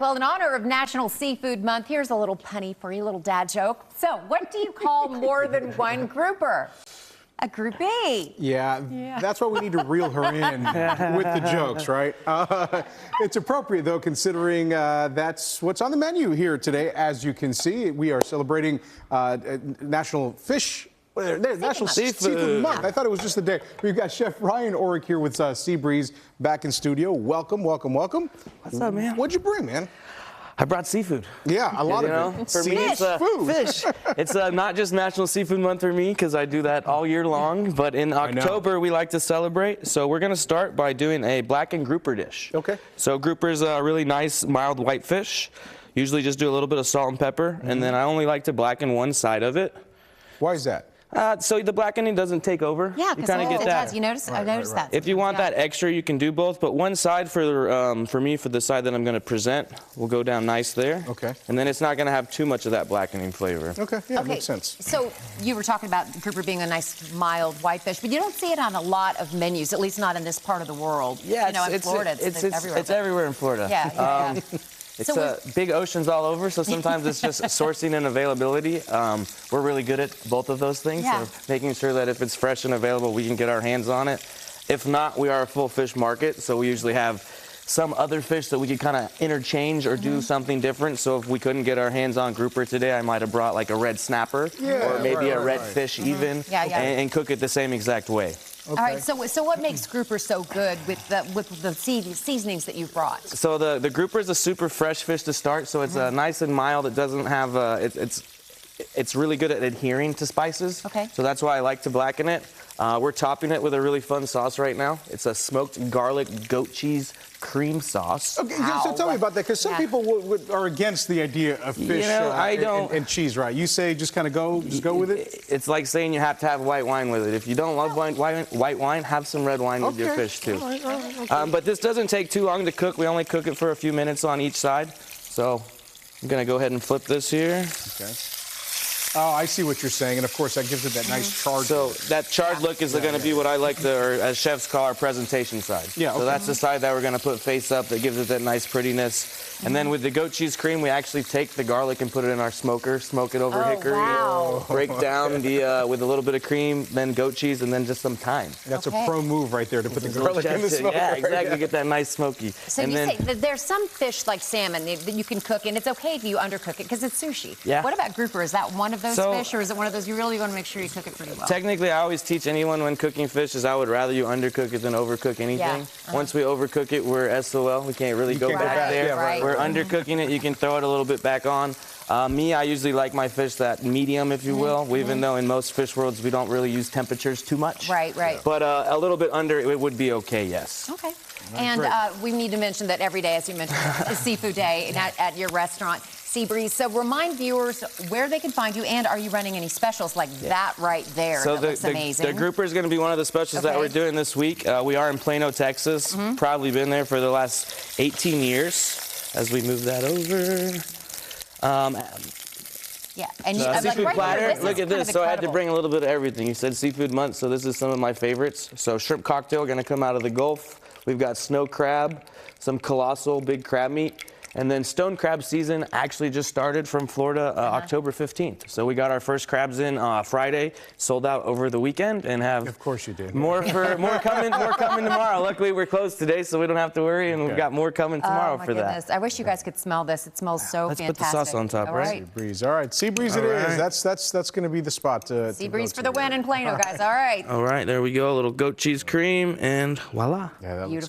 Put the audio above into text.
Well, in honor of National Seafood Month, here's a little punny for you, a little dad joke. So, what do you call more than one grouper? A groupie. Yeah, that's why we need to reel her in with the jokes, right? It's appropriate, though, considering that's what's on the menu here today. As you can see, we are celebrating National Seafood Month. I thought it was just the day. We've got Chef Ryan Orrick here with Seabreeze back in studio. Welcome, welcome, welcome. What's up, man? What'd you bring, man? I brought seafood. Yeah, a lot of it. For me, it's fish. It's not just National Seafood Month for me because I do that all year long, but in October we like to celebrate. So we're going to start by doing a blackened grouper dish. Okay. So grouper's a really nice, mild white fish. Usually just do a little bit of salt and pepper, and then I only like to blacken one side of it. Why is that? So the blackening doesn't take over. Yeah, you kind of get that. You notice? I noticed that. If you want that extra, you can do both. But one side for me, for the side that I'm going to present, will go down nice there. Okay. And then it's not going to have too much of that blackening flavor. Okay. Yeah, makes sense. So you were talking about grouper being a nice mild white fish, but you don't see it on a lot of menus, at least not in this part of the world. Yeah, you know, in Florida, it's everywhere. It's everywhere in Florida. Yeah. It's big oceans all over, so sometimes it's just sourcing and availability. We're really good at both of those things, so making sure that if it's fresh and available, we can get our hands on it. If not, we are a full fish market, so we usually have some other fish that we could kind of interchange or do something different. So if we couldn't get our hands on grouper today, I might have brought like a red snapper or maybe a red fish even, and cook it the same exact way. Okay. All right, so what makes grouper so good with the seasonings that you've brought? So the grouper is a super fresh fish to start, so it's nice and mild. It doesn't have, it's really good at adhering to spices. Okay. So that's why I like to blacken it. We're topping it with a really fun sauce right now. It's a smoked garlic goat cheese cream sauce. Okay, so tell me about that, because some people are against the idea of fish and cheese, right? You say just kind of go with it? It's like saying you have to have white wine with it. If you don't love white wine, have some red wine with your fish too. All right, but this doesn't take too long to cook. We only cook it for a few minutes on each side. So I'm gonna go ahead and flip this here. Okay. Oh, I see what you're saying, and of course that gives it that nice charred look. So that charred look is going to be what I like to, or as chefs call our presentation side. Yeah. So that's the side that we're going to put face up that gives it that nice prettiness. And then with the goat cheese cream, we actually take the garlic and put it in our smoker, smoke it over hickory, break down the with a little bit of cream, then goat cheese, and then just some thyme. That's a pro move right there to put the garlic in the smoker. Yeah, exactly. Get that nice smoky. So you say that there's some fish like salmon that you can cook, and it's okay if you undercook it because it's sushi. Yeah. What about grouper? Is that one of those fish, or is it one of those you really want to make sure you cook it pretty well? Technically, I always teach anyone when cooking fish is I would rather you undercook it than overcook anything. Once we overcook it, we're SOL. We can't really go back there. We're undercooking it. You can throw it a little bit back on. I usually like my fish that medium, if you will, even though in most fish worlds we don't really use temperatures too much. Right. But a little bit under, it would be okay, yes. Okay. And we need to mention that every day, as you mentioned, is Seafood Day at your restaurant, Seabreeze. So remind viewers where they can find you, and are you running any specials like that right there? So that looks amazing. The grouper is going to be one of the specials that we're doing this week. We are in Plano, Texas. Probably been there for the last 18 years. As we move that over. And seafood platter. Look at this. So I had to bring a little bit of everything. You said seafood month, so this is some of my favorites. So shrimp cocktail, going to come out of the Gulf. We've got snow crab, some colossal big crab meat. And then stone crab season actually just started from Florida October 15th. So we got our first crabs in Friday, sold out over the weekend, and have more coming tomorrow. Luckily we're closed today, so we don't have to worry, and we've got more coming tomorrow for that. I wish you guys could smell this. It smells so fantastic. Let's put the sauce on top, right? Seabreeze. All right, Seabreeze it is. That's going to be the spot to Seabreeze for the win in Plano, guys. All right. All right, there we go. A little goat cheese cream, and voila. Yeah, that looks good.